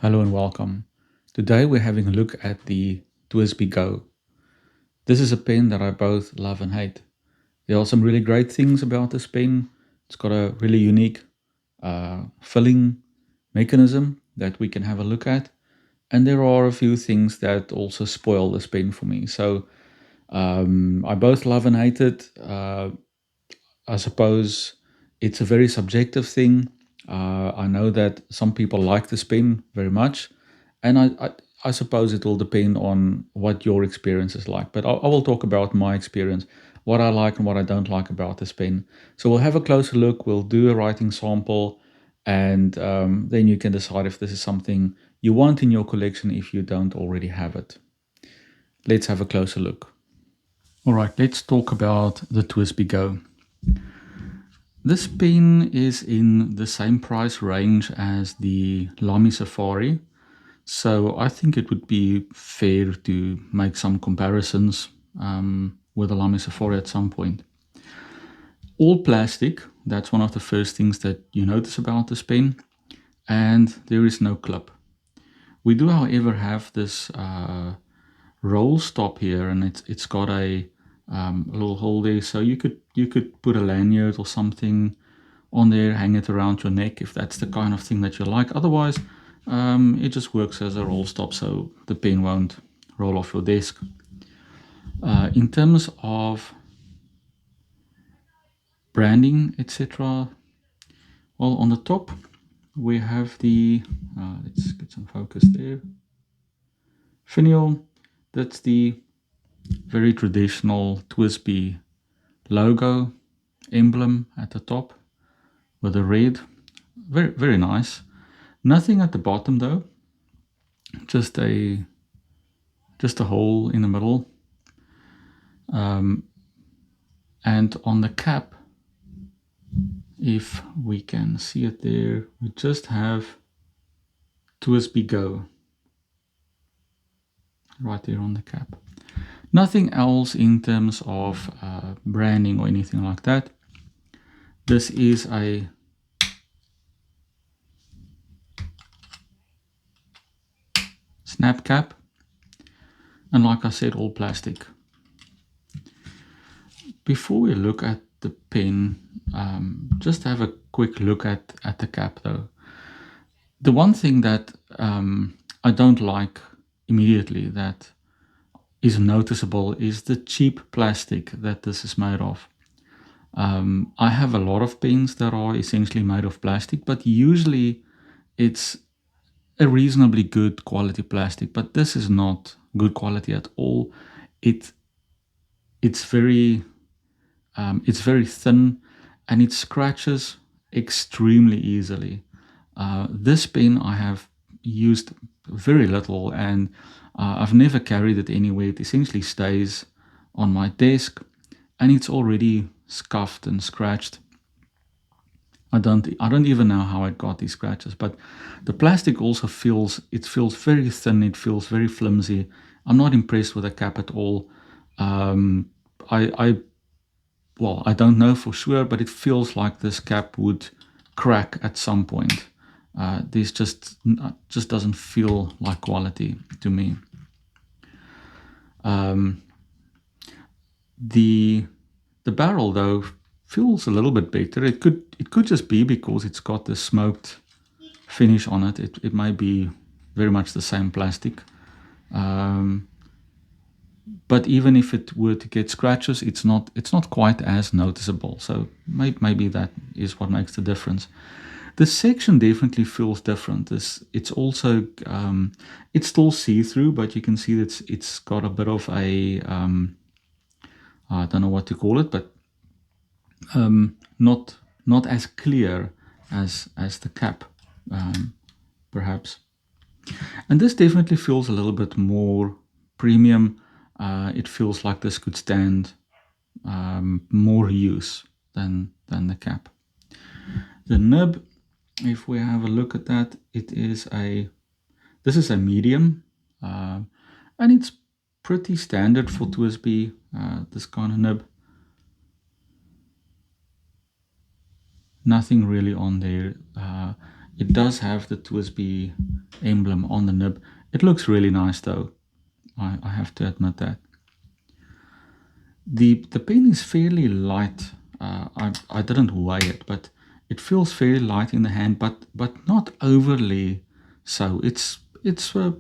Hello and welcome. Today we're having a look at the TWSBI GO. This is a pen that I both love and hate. There are some really great things about this pen. It's got a really unique filling mechanism that we can have a look at. And there are a few things that also spoil this pen for me. So I both love and hate it. I suppose it's a very subjective thing. I know that some people like this pen very much, and I suppose it will depend on what your experience is like. But I will talk about my experience, what I like and what I don't like about this pen. So we'll have a closer look, we'll do a writing sample, and then you can decide if this is something you want in your collection if you don't already have it. Let's have a closer look. All right, let's talk about the TWSBI GO. This pen is in the same price range as the Lamy Safari, so I think it would be fair to make some comparisons with the Lamy Safari at some point. All plastic, that's one of the first things that you notice about this pen, and there is no clip. We do, however, have this roll stop here, and it's got a little hole there, so you could put a lanyard or something on there, hang it around your neck if that's the kind of thing that you like. Otherwise, it just works as a roll stop, so the pen won't roll off your desk. In terms of branding, etc., well, on the top we have the let's get some focus there, finial. That's the very traditional TWSBI logo emblem at the top with a red. Very nice. Nothing at the bottom though, just a hole in the middle. And on the cap, if we can see it there, we just have TWSBI GO right there on the cap. Nothing else in terms of branding or anything like that. This is a snap cap, and like I said, all plastic. Before we look at the pen, just have a quick look at the cap though. The one thing that I don't like immediately that is noticeable is the cheap plastic that this is made of. I have a lot of pens that are essentially made of plastic, but usually it's a reasonably good quality plastic, but this is not good quality at all. It's very thin and it scratches extremely easily. This pen I have used very little, and I've never carried it anywhere. It essentially stays on my desk and it's already scuffed and scratched. I don't even know how I got these scratches, but the plastic also feels very thin, it feels very flimsy. I'm not impressed with the cap at all. I don't know for sure, but it feels like this cap would crack at some point. This just doesn't feel like quality to me. The barrel though feels a little bit better. It could just be because it's got the smoked finish on it. It might be very much the same plastic. But even if it were to get scratches, it's not quite as noticeable. So maybe that is what makes the difference. The section definitely feels different. It's also it's still see-through, but you can see that it's got a bit of a I don't know what to call it, but not as clear as the cap, perhaps. And this definitely feels a little bit more premium. It feels like this could stand more use than the cap. The nib, if we have a look at that, this is a medium, and it's pretty standard for TWSBI, this kind of nib. Nothing really on there. It does have the TWSBI emblem on the nib. It looks really nice though. I have to admit that. The pen is fairly light. I didn't weigh it, but it feels fairly light in the hand, but not overly so. It's a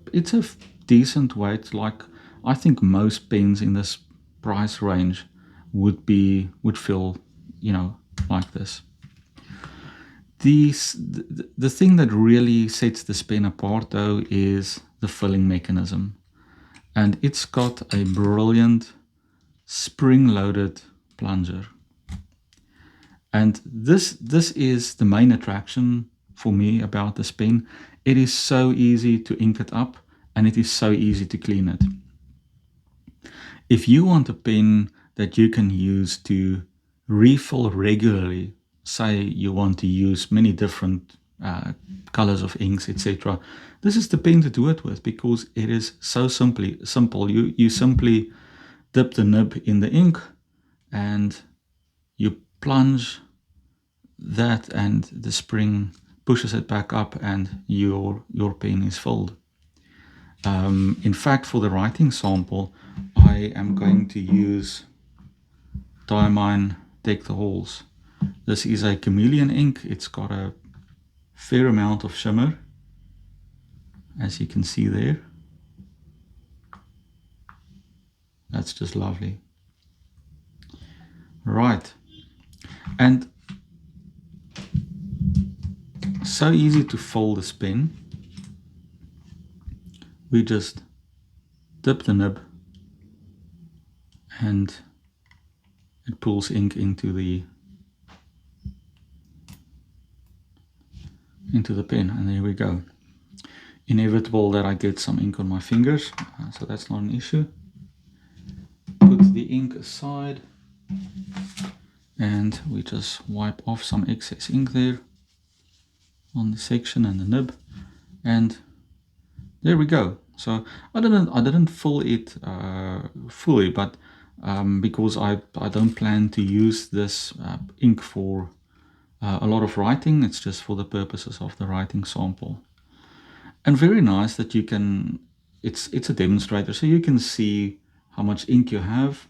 decent weight. Like I think most pens in this price range would feel, like this. The thing that really sets this pen apart though is the filling mechanism, and it's got a brilliant spring-loaded plunger. And this is the main attraction for me about this pen. It is so easy to ink it up, and it is so easy to clean it. If you want a pen that you can use to refill regularly, say you want to use many different colors of inks, etc., this is the pen to do it with, because it is so simple. You simply dip the nib in the ink and you plunge that, and the spring pushes it back up, and your pen is filled. In fact, for the writing sample, I am going to use Diamine Deck the Halls. This is a chameleon ink. It's got a fair amount of shimmer, as you can see there. That's just lovely. Right. And so easy to fold this pen. We just dip the nib and it pulls ink into the pen, and there we go. Inevitable that I get some ink on my fingers, so that's not an issue. Put the ink aside and we just wipe off some excess ink there on the section and the nib, and there we go. So I didn't fill it fully, but because I don't plan to use this ink for a lot of writing, it's just for the purposes of the writing sample. And very nice that you can, it's a demonstrator, so you can see how much ink you have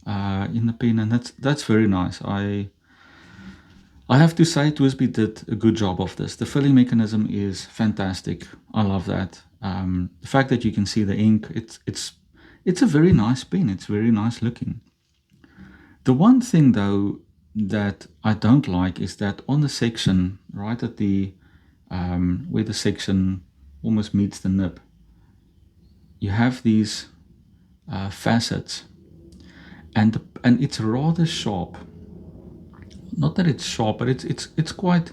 in the pen, and that's very nice. I have to say TWSBI did a good job of this. The filling mechanism is fantastic. I love that. The fact that you can see the ink, it's a very nice pen. It's very nice looking. The one thing though that I don't like is that on the section, right at the where the section almost meets the nib, you have these facets, and it's rather sharp. Not that it's sharp, but it's quite,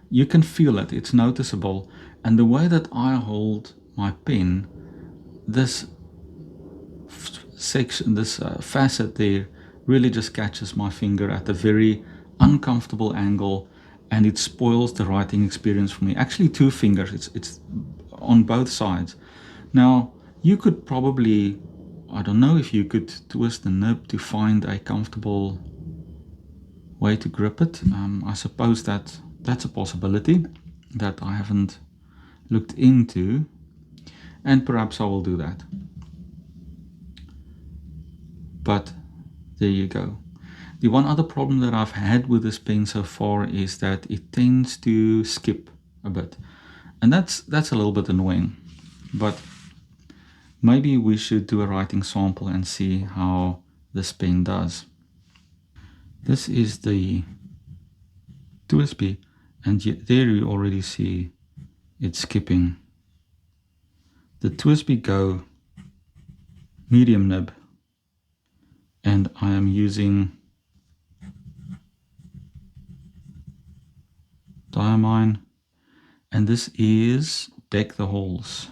you can feel it, it's noticeable. And the way that I hold my pen, this section, this facet there, really just catches my finger at a very uncomfortable angle, and it spoils the writing experience for me. Actually, two fingers, it's on both sides. Now, you could probably, I don't know if you could twist the nib to find a comfortable way to grip it. I suppose that's a possibility that I haven't looked into, and perhaps I will do that. But there you go. The one other problem that I've had with this pen so far is that it tends to skip a bit, and that's a little bit annoying. But maybe we should do a writing sample and see how this pen does. This is the TWSBI, and there you already see it's skipping. The TWSBI GO medium nib, and I am using Diamine, and this is Deck the Halls.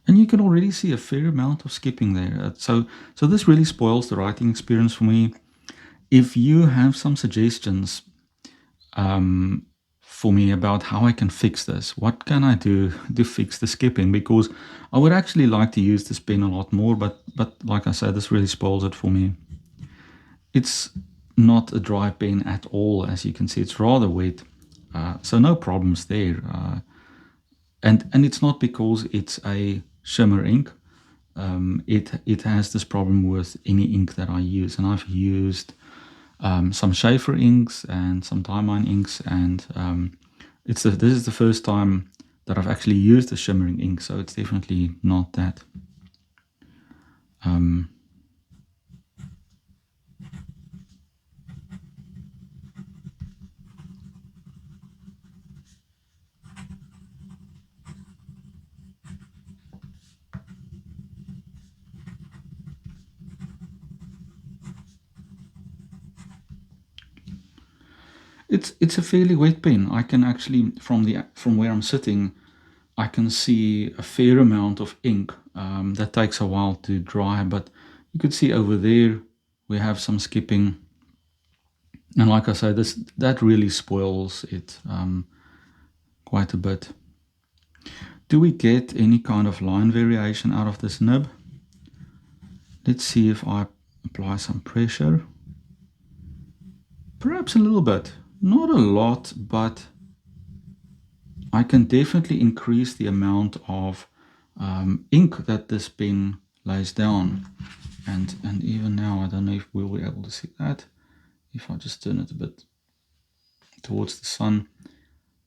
And you can already see a fair amount of skipping there. So this really spoils the writing experience for me. If you have some suggestions for me about how I can fix this, what can I do to fix the skipping? Because I would actually like to use this pen a lot more, but like I said, this really spoils it for me. It's not a dry pen at all, as you can see. It's rather wet, so no problems there. And it's not because it's a shimmer ink. It has this problem with any ink that I use, and I've used some Schaefer inks and some Diamine inks, and this is the first time that I've actually used a shimmering ink, so it's definitely not that. It's a fairly wet pen. I can actually, from where I'm sitting, I can see a fair amount of ink. That takes a while to dry, but you could see over there we have some skipping. And like I say, that really spoils it quite a bit. Do we get any kind of line variation out of this nib? Let's see if I apply some pressure. Perhaps a little bit. Not a lot, but I can definitely increase the amount of ink that this pen lays down. And even now, I don't know if we'll be able to see that. If I just turn it a bit towards the sun,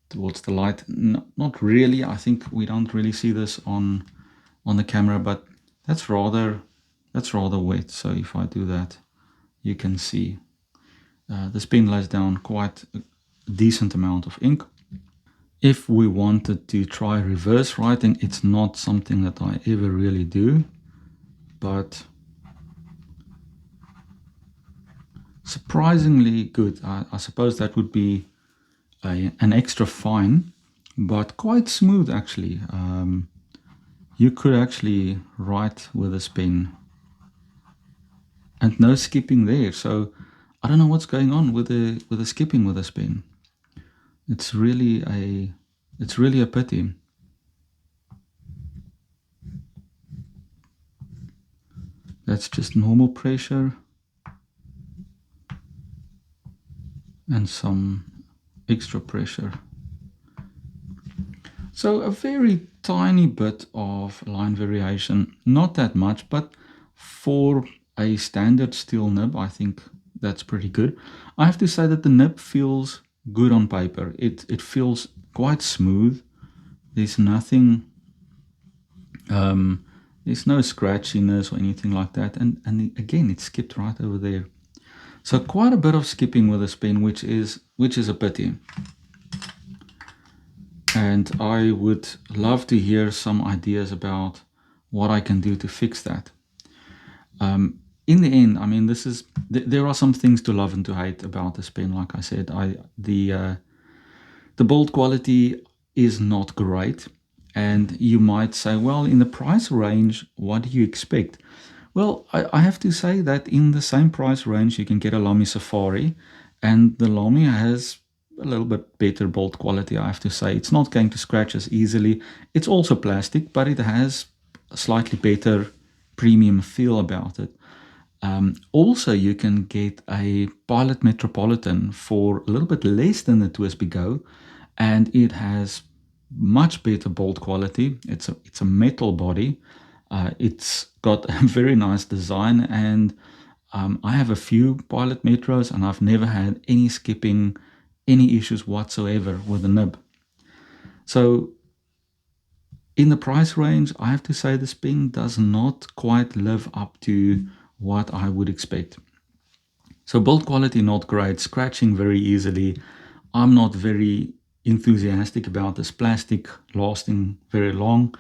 towards the light. No, not really. I think we don't really see this on the camera, but that's rather wet. So if I do that, you can see this pen lays down quite a decent amount of ink. If we wanted to try reverse writing, it's not something that I ever really do, but surprisingly good. I suppose that would be an extra fine, but quite smooth actually. You could actually write with this pen and no skipping there. So I don't know what's going on with the skipping with this pen. It's really a pity. That's just normal pressure and some extra pressure. So a very tiny bit of line variation, not that much, but for a standard steel nib, I think that's pretty good. I have to say that the nib feels good on paper. It feels quite smooth. There's nothing, there's no scratchiness or anything like that. And again, it skipped right over there. So quite a bit of skipping with this pen, which is a pity. And I would love to hear some ideas about what I can do to fix that. In the end, I mean, there are some things to love and to hate about this pen. Like I said, the build quality is not great, and you might say, well, in the price range, what do you expect? Well, I have to say that in the same price range, you can get a Lamy Safari, and the Lamy has a little bit better build quality, I have to say. It's not going to scratch as easily. It's also plastic, but it has a slightly better premium feel about it. Also, you can get a Pilot Metropolitan for a little bit less than the TWSBI GO, and it has much better build quality. It's a metal body. It's got a very nice design, and I have a few Pilot Metros, and I've never had any skipping, any issues whatsoever with the nib. So in the price range, I have to say this pen does not quite live up to what I would expect. So build quality not great, scratching very easily. I'm not very enthusiastic about this plastic lasting very long.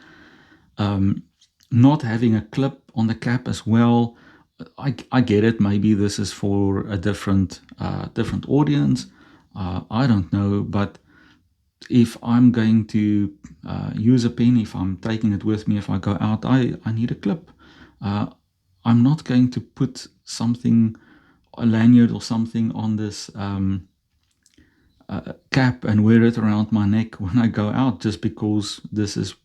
Not having a clip on the cap as well. I get it. Maybe this is for a different audience. I don't know, but if I'm going to use a pen, if I'm taking it with me, if I go out, I need a clip. I'm not going to put something, a lanyard or something on this cap and wear it around my neck when I go out just because this is,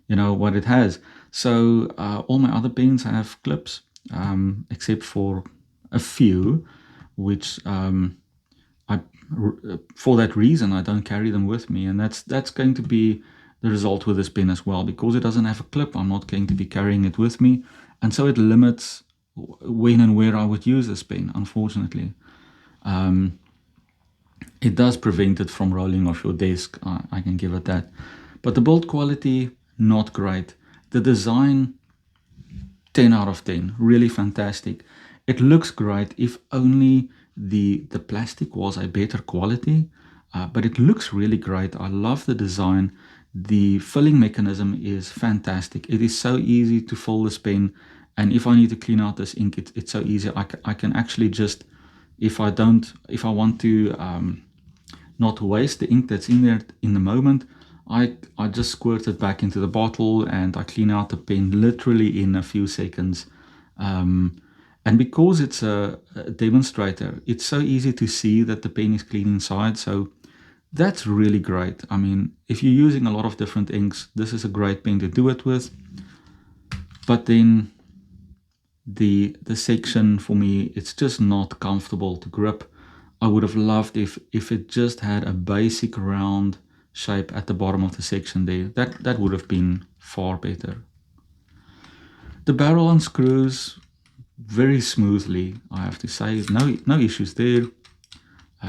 what it has. So all my other pens have clips, except for a few, which I, for that reason, I don't carry them with me, and that's going to be the result with this pen as well. Because it doesn't have a clip, I'm not going to be carrying it with me, and so it limits when and where I would use this pen, unfortunately. It does prevent it from rolling off your desk, I can give it that. But the build quality, not great. The design, 10 out of 10, really fantastic. It looks great if only the plastic was a better quality, but it looks really great. I love the design. The filling mechanism is fantastic. It is so easy to fill this pen, and if I need to clean out this ink, it's so easy. I can actually just, if I want to not waste the ink that's in there in the moment, I just squirt it back into the bottle and I clean out the pen literally in a few seconds. And because it's a demonstrator, it's so easy to see that the pen is clean inside. So that's really great. I mean, if you're using a lot of different inks, this is a great pen to do it with. But then the section, for me, it's just not comfortable to grip. I would have loved if it just had a basic round shape at the bottom of the section there. That would have been far better. The barrel unscrews very smoothly, I have to say. No issues there.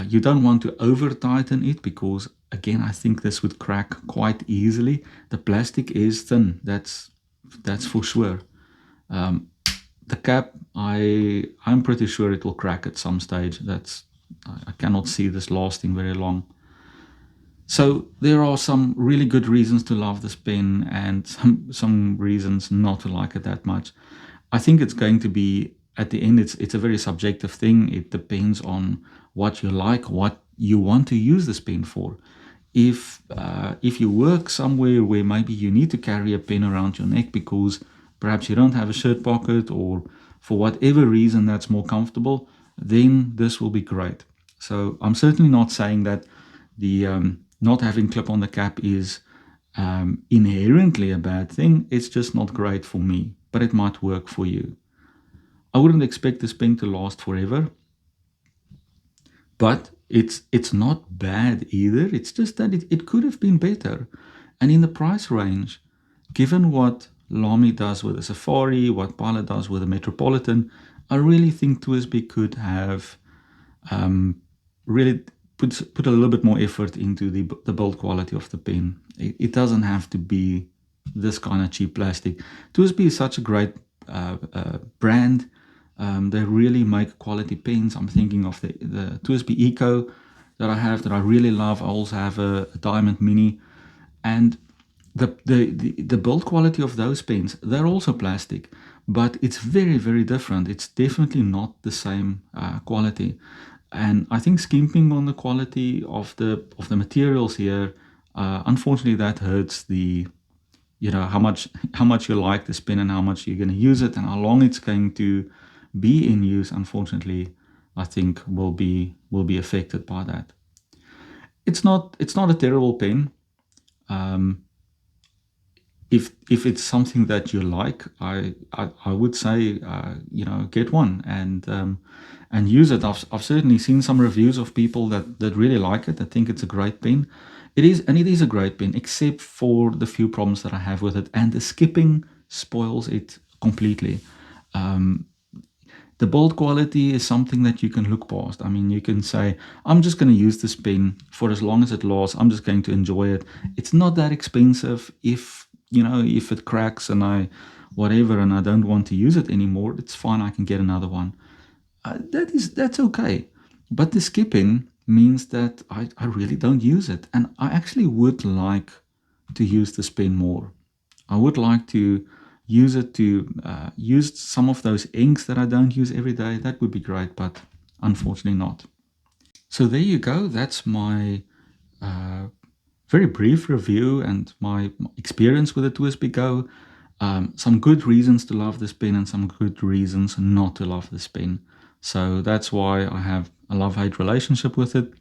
You don't want to over tighten it because, again, I think this would crack quite easily. The plastic is thin, that's for sure. The cap, I'm pretty sure it will crack at some stage. I cannot see this lasting very long. So there are some really good reasons to love this pen and some reasons not to like it that much. I think it's going to be, at the end, it's a very subjective thing. It depends on what you like, what you want to use this pen for. If you work somewhere where maybe you need to carry a pen around your neck because perhaps you don't have a shirt pocket, or for whatever reason that's more comfortable, then this will be great. So I'm certainly not saying that the not having clip on the cap is inherently a bad thing. It's just not great for me, but it might work for you. I wouldn't expect this pen to last forever, but it's not bad either. It's just that it could have been better. And in the price range, given what Lamy does with the Safari, what Pilot does with the Metropolitan, I really think TWSBI could have really put a little bit more effort into the build quality of the pen. It doesn't have to be this kind of cheap plastic. TWSBI is such a great brand. They really make quality pens. I'm thinking of the TWSBI Eco that I have that I really love. I also have a Diamond Mini, and the build quality of those pens, they're also plastic, but it's very, very different. It's definitely not the same quality. And I think skimping on the quality of the materials here, unfortunately, that hurts the, how much you like this pen and how much you're going to use it and how long it's going to be in use. Unfortunately, I think will be affected by that. It's not a terrible pen. If it's something that you like, I would say get one and use it. I've certainly seen some reviews of people that really like it. I think it's a great pen. It is a great pen, except for the few problems that I have with it, and the skipping spoils it completely. The build quality is something that you can look past. I mean, you can say, I'm just going to use this pen for as long as it lasts. I'm just going to enjoy it. It's not that expensive. If it cracks and I don't want to use it anymore, it's fine. I can get another one. That's okay. But the skipping means that I really don't use it. And I actually would like to use this pen more. I would like to use it to use some of those inks that I don't use every day. That would be great, but unfortunately not. So there you go. That's my very brief review and my experience with the TWSBI GO. Some good reasons to love this pen and some good reasons not to love this pen. So that's why I have a love-hate relationship with it.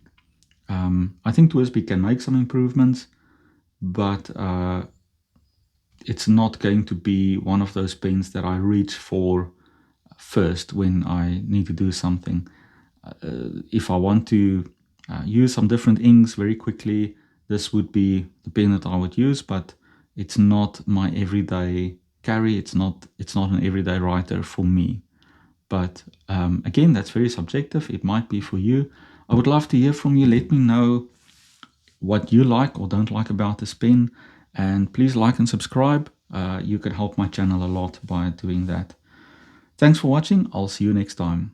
I think TWSBI can make some improvements, but it's not going to be one of those pens that I reach for first when I need to do something. If I want to use some different inks very quickly, this would be the pen that I would use, but it's not my everyday carry. It's not an everyday writer for me. But again, that's very subjective. It might be for you. I would love to hear from you. Let me know what you like or don't like about this pen, and please like and subscribe. You can help my channel a lot by doing that. Thanks for watching. I'll see you next time.